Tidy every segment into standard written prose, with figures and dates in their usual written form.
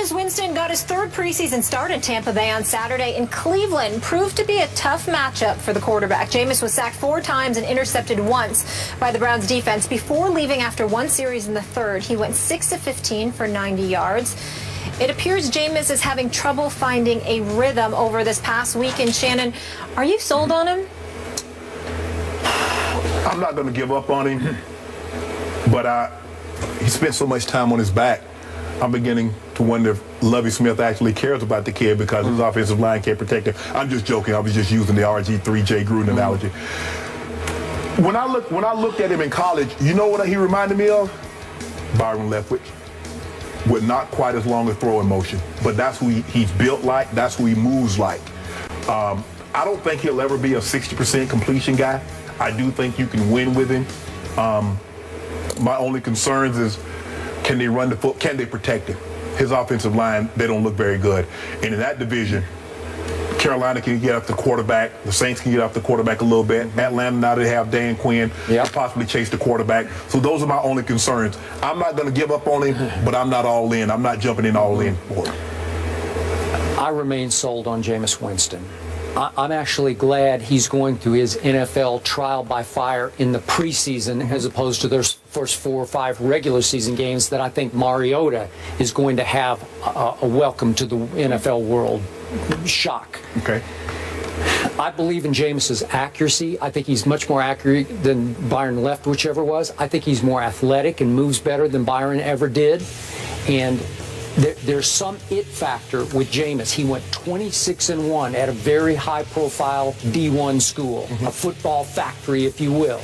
Jameis Winston got his third preseason start in Tampa Bay on Saturday, and Cleveland proved to be a tough matchup for the quarterback. Jameis was sacked 4 times and intercepted once by the Browns defense before leaving after one series in the third. He went 6 of 15 for 90 yards. It appears Jameis is having trouble finding a rhythm over this past weekend. Shannon, are you sold on him? I'm not going to give up on him, but he spent so much time on his back. I'm beginning to wonder if Lovie Smith actually cares about the kid because his offensive line can't protect him. I'm just joking. I was just using the RG3 Jay Gruden analogy. When I looked at him in college, you know what he reminded me of? Byron Leftwich, with not quite as long a throwing motion, but that's who he's built like. That's who he moves like. I don't think he'll ever be a 60% completion guy. I do think you can win with him. My only concerns is, can they run the foot? Can they protect him? His offensive line, they don't look very good. And in that division, Carolina can get up the quarterback. The Saints can get up the quarterback a little bit. Atlanta, now they have Dan Quinn, can possibly chase the quarterback. So those are my only concerns. I'm not going to give up on him, but I'm not all in. I'm not jumping in all in for him. I remain sold on Jameis Winston. I'm actually glad he's going through his NFL trial by fire in the preseason as opposed to those first 4 or 5 regular season games that I think Mariota is going to have a welcome to the NFL world shock. Okay. I believe in Jameis's accuracy. I think he's much more accurate than Byron left, whichever was. I think he's more athletic and moves better than Byron ever did. And there's some it factor with Jameis. He went 26-1 at a very high-profile D1 school, a football factory, if you will.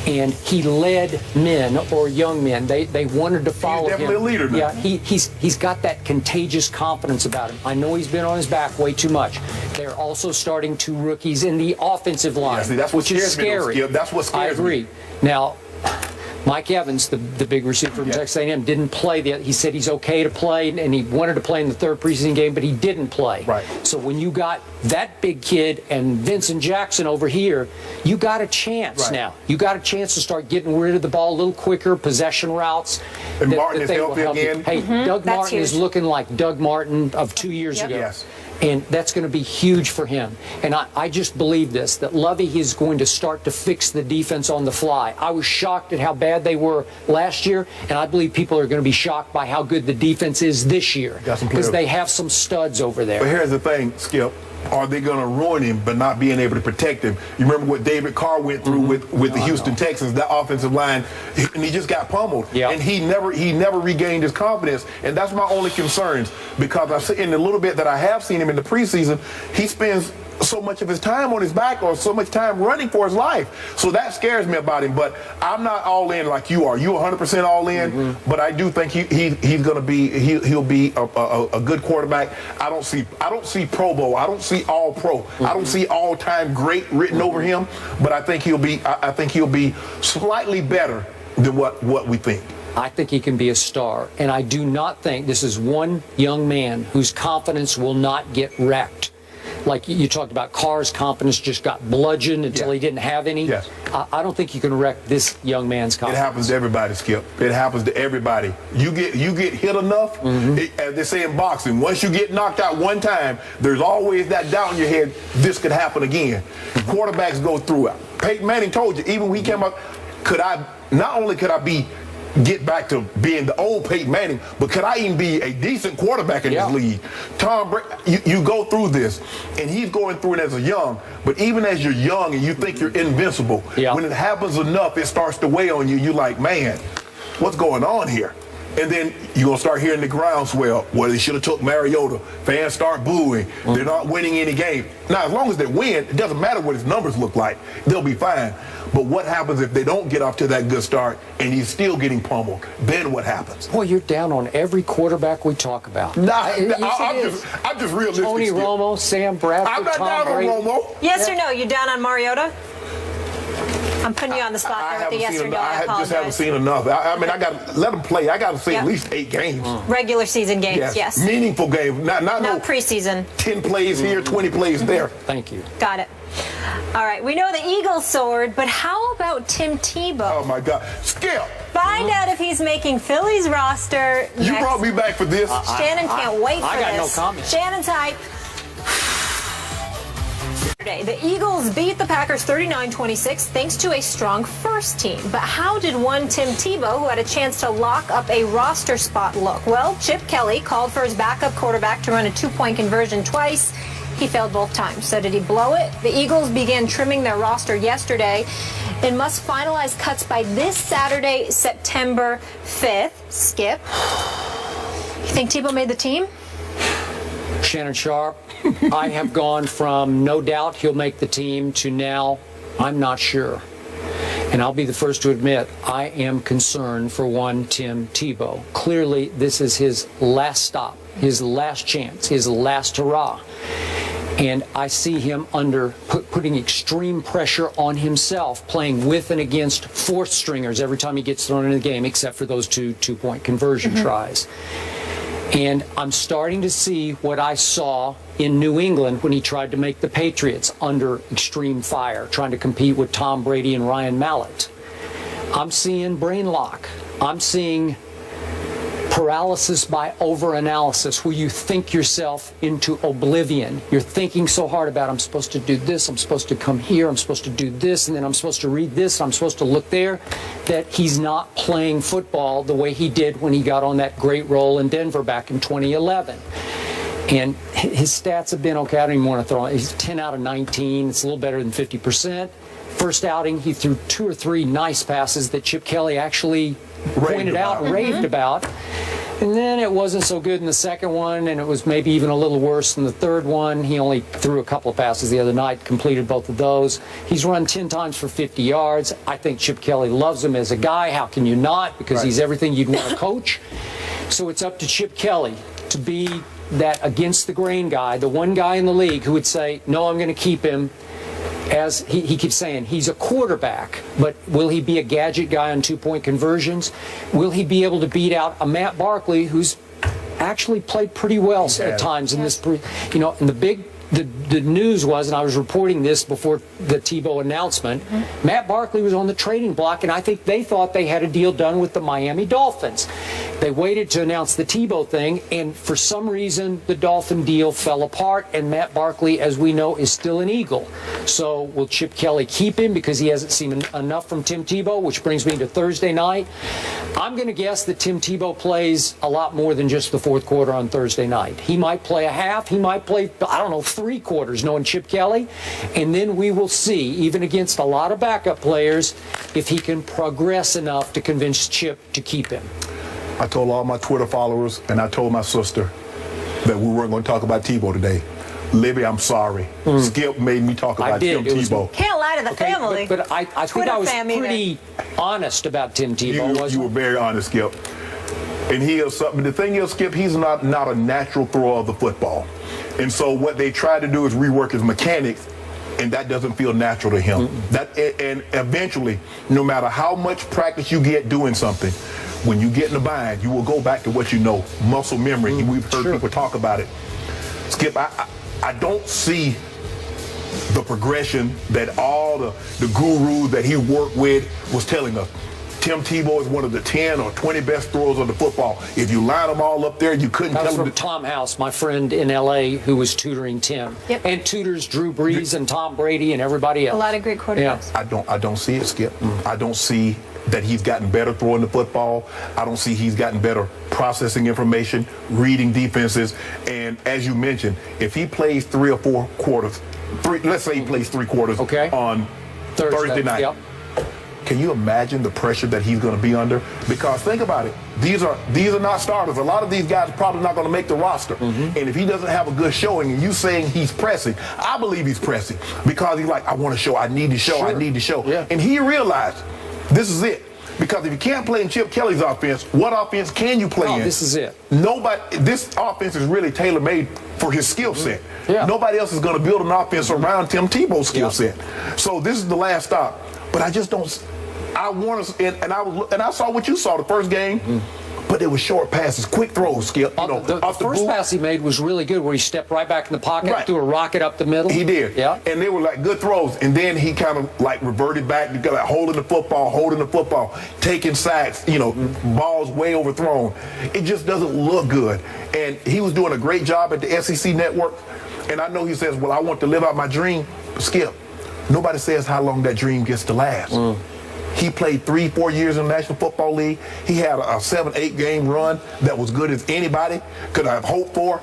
And he led men or young men. They wanted to follow him. He's definitely a leader now. Yeah, he's got that contagious confidence about him. I know he's been on his back way too much. They're also starting 2 rookies in the offensive line, see, that's which is scary. Me, that's what scares me. I agree. Me. Now, Mike Evans, the big receiver from Texas A&M, didn't play. He said he's okay to play, and he wanted to play in the third preseason game, but he didn't play. Right. So when you got that big kid and Vincent Jackson over here, you got a chance now. You got a chance to start getting rid of the ball a little quicker, possession routes. And Martin is healthy again. Hey, Doug Martin is looking like Doug Martin of 2 years ago. Yes. And that's going to be huge for him. And I just believe this, that Lovie is going to start to fix the defense on the fly. I was shocked at how bad they were last year, and I believe people are going to be shocked by how good the defense is this year. Because they have some studs over there. But here's the thing, Skip. Are they going to ruin him but not being able to protect him? You remember what David Carr went through with the Houston Texans, that offensive line, and he just got pummeled. And he never regained his confidence. And that's my only concerns, because in the little bit that I have seen him in the preseason, he spends so much of his time on his back or so much time running for his life. So that scares me about him. But I'm not all in like you are. You 100% all in. But I do think he's going to be he'll be a good quarterback. I don't see Pro Bowl. I don't see All Pro. I don't see all time great written over him. But I think he'll be slightly better than what we think. I think he can be a star. And I do not think this is one young man whose confidence will not get wrecked. Like you talked about, Carr's confidence just got bludgeoned until he didn't have any. Yes. I don't think you can wreck this young man's confidence. It happens to everybody, Skip. It happens to everybody. You get hit enough, as they say in boxing, once you get knocked out one time, there's always that doubt in your head, this could happen again. Quarterbacks go through it. Peyton Manning told you, even when he came up, not only could I get back to being the old Peyton Manning, but could I even be a decent quarterback in this league? Tom Brady, you go through this, and he's going through it as a young, but even as you're young and you think you're invincible, when it happens enough, it starts to weigh on you. You're like, man, what's going on here? And then you're going to start hearing the groundswell. Well, they should have took Mariota. Fans start booing. They're not winning any game. Now, as long as they win, it doesn't matter what his numbers look like. They'll be fine. But what happens if they don't get off to that good start and he's still getting pummeled? Then what happens? Boy, you're down on every quarterback we talk about. I'm just realistic. Tony Romo, Sam Bradford, I'm not down on Romo. Yes or no? You down on Mariota? I'm putting you on the spot there with the yes or no. I just haven't seen enough. I mean, I got to let them play. I got to see at least 8 games. Regular season games, yes. Meaningful games, not no preseason. 10 plays here, 20 plays there. Thank you. Got it. All right, we know the Eagles soared, but how about Tim Tebow? Oh, my God. Skip. find out if he's making Philly's roster You next. brought me back for this. Shannon can't wait for this. I got no comment. Shannon's hype. The Eagles beat the Packers 39-26 thanks to a strong first team. But how did one Tim Tebow, who had a chance to lock up a roster spot, look? Well, Chip Kelly called for his backup quarterback to run a two-point conversion twice. He failed both times. So did he blow it? The Eagles began trimming their roster yesterday and must finalize cuts by this Saturday, September 5th. Skip, you think Tebow made the team? Shannon Sharp, I have gone from no doubt he'll make the team to now I'm not sure. And I'll be the first to admit I am concerned for one Tim Tebow. Clearly, this is his last stop, his last chance, his last hurrah. And I see him under putting extreme pressure on himself, playing with and against fourth stringers every time he gets thrown into the game, except for those two-point conversion tries. And I'm starting to see what I saw in New England when he tried to make the Patriots under extreme fire, trying to compete with Tom Brady and Ryan Mallett. I'm seeing brain lock. I'm seeing paralysis by overanalysis, where you think yourself into oblivion. You're thinking so hard about, I'm supposed to do this, I'm supposed to come here, I'm supposed to do this, and then I'm supposed to read this, I'm supposed to look there, that he's not playing football the way he did when he got on that great roll in Denver back in 2011. And his stats have been okay. I don't even want to throw it. He's 10 out of 19. It's a little better than 50%. First outing, he threw 2 or 3 nice passes that Chip Kelly actually pointed out and raved about. And then it wasn't so good in the second one, and it was maybe even a little worse than the third one. He only threw a couple of passes the other night, completed both of those. He's run 10 times for 50 yards. I think Chip Kelly loves him as a guy. How can you not? Because he's everything you'd want to coach. So it's up to Chip Kelly to be that against the grain guy, the one guy in the league who would say, no, I'm going to keep him. As he keeps saying, he's a quarterback, but will he be a gadget guy on two-point conversions? Will he be able to beat out a Matt Barkley, who's actually played pretty well at times in this, and the news was, and I was reporting this before the Tebow announcement, Matt Barkley was on the trading block, and I think they thought they had a deal done with the Miami Dolphins. They waited to announce the Tebow thing, and for some reason, the Dolphin deal fell apart, and Matt Barkley, as we know, is still an Eagle. So will Chip Kelly keep him because he hasn't seen enough from Tim Tebow, which brings me to Thursday night. I'm going to guess that Tim Tebow plays a lot more than just the fourth quarter on Thursday night. He might play a half. He might play, I don't know, 3 quarters, knowing Chip Kelly. And then we will see, even against a lot of backup players, if he can progress enough to convince Chip to keep him. I told all my Twitter followers, and I told my sister that we weren't going to talk about Tebow today. Libby, I'm sorry. Skip made me talk about Tim Tebow. Can't lie to the family. But I think I was pretty honest about Tim Tebow. You were very honest, Skip. And he is something. The thing is, Skip, he's not a natural thrower of the football. And so what they try to do is rework his mechanics, and that doesn't feel natural to him. And eventually, no matter how much practice you get doing something, when you get in the bind, you will go back to what you know, muscle memory. We've heard people talk about it. Skip, I don't see the progression that all the gurus that he worked with was telling us. Tim Tebow is one of the 10 or 20 best throwers of the football. If you line them all up there, you couldn't tell them. That was from Tom House, my friend in L.A., who was tutoring Tim. And tutors Drew Brees and Tom Brady and everybody else. A lot of great quarterbacks. Yeah. I don't see it, Skip. I don't see that he's gotten better throwing the football. I don't see he's gotten better processing information, reading defenses. And as you mentioned, if he plays 3 or 4 quarters, let's say he plays 3 quarters on Thursday night. Can you imagine the pressure that he's going to be under? Because think about it. These are not starters. A lot of these guys are probably not going to make the roster. And if he doesn't have a good showing and you saying he's pressing, I believe he's pressing because he's like, I want to show, I need to show, I need to show. And he realized this is it. Because if you can't play in Chip Kelly's offense, what offense can you play in? This is it. This offense is really tailor-made for his skill set. Nobody else is going to build an offense around Tim Tebow's skill set. So this is the last stop. But I just don't. I want to, and I saw what you saw the first game. but they were short passes, quick throws, Skip. You know, the off the first boot. pass he made was really good, where he stepped right back in the pocket, Right. threw a rocket up the middle. He did. Yeah. And they were like good throws. And then he kind of like reverted back, like holding the football, taking sacks, you know, balls way overthrown. It just doesn't look good. And he was doing a great job at the SEC network. And I know he says, well, I want to live out my dream. Skip, nobody says how long that dream gets to last. He played 3-4 years in the National Football League. He had a 7-8 game run that was good as anybody could have hoped for.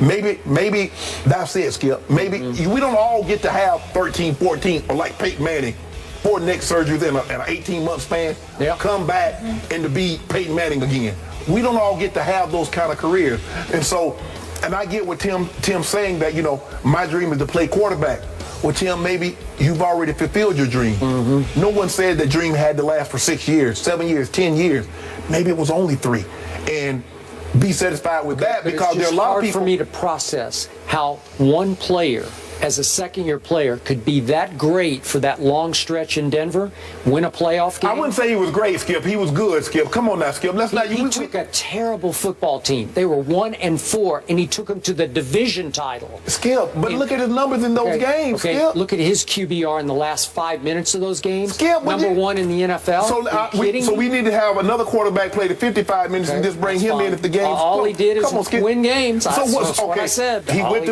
Maybe that's it, Skip. Maybe we don't all get to have 13, 14, or like Peyton Manning, 4 neck surgeries in an 18-month span, come back and to be Peyton Manning again. We don't all get to have those kind of careers. And I get what Tim's saying, that, you know, my dream is to play quarterback. Well, Tim, maybe you've already fulfilled your dream. No one said that dream had to last for 6 years, 7 years, 10 years. Maybe it was only 3. And be satisfied with that, because there are a lot of people. It's hard for me to process how one player, as a second-year player, could be that great for that long stretch in Denver, win a playoff game. I wouldn't say he was great, Skip. He was good, Skip. Come on now, Skip. Let's not. He took a terrible football team. They were 1-4, and he took them to the division title. Skip, but look at his numbers in those games, Skip. Look at his QBR in the last 5 minutes of those games. Skip, number 1 in the NFL. So we need to have another quarterback play the 55 minutes and just bring him in if the game's all he did is win games. So that's what I said. He went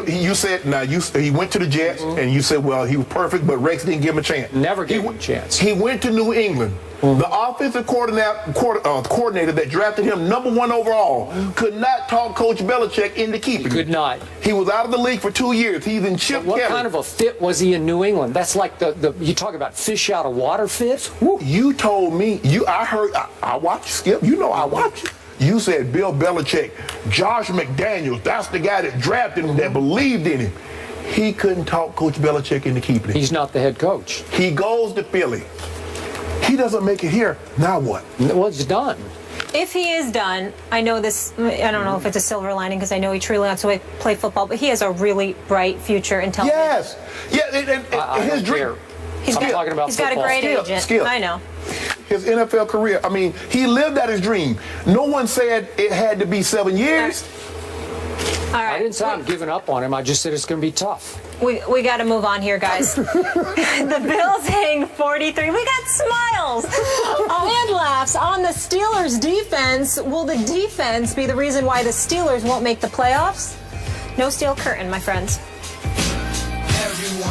to the Jets, and you said, well, he was perfect, but Rex didn't give him a chance. Never gave him a chance. He went to New England. The offensive coordinator that drafted him #1 overall could not talk Coach Belichick into keeping him. Could not. He was out of the league for 2 years. He's in Chip Kelly. What kind of a fit was he in New England? That's like you talk about fish out of water fit. You told me. I watched Skip. You know I watched you. You said Bill Belichick, Josh McDaniels, that's the guy that drafted him, that believed in him. He couldn't talk Coach Belichick into keeping him. He's not the head coach. He goes to Philly. He doesn't make it here. Now what? Well, it's done. If he is done, I know this, I don't know if it's a silver lining, because I know he truly wants to play football, but he has a really bright future in television. Yes. Yeah, his dream. He's got a great agent. Skip. I know. His NFL career, I mean, he lived out his dream. No one said it had to be 7 years. All right. I didn't say I'm giving up on him. I just said it's going to be tough. We got to move on here, guys. The Bills hang 43. We got smiles and laughs on the Steelers' defense. Will the defense be the reason why the Steelers won't make the playoffs? No steel curtain, my friends.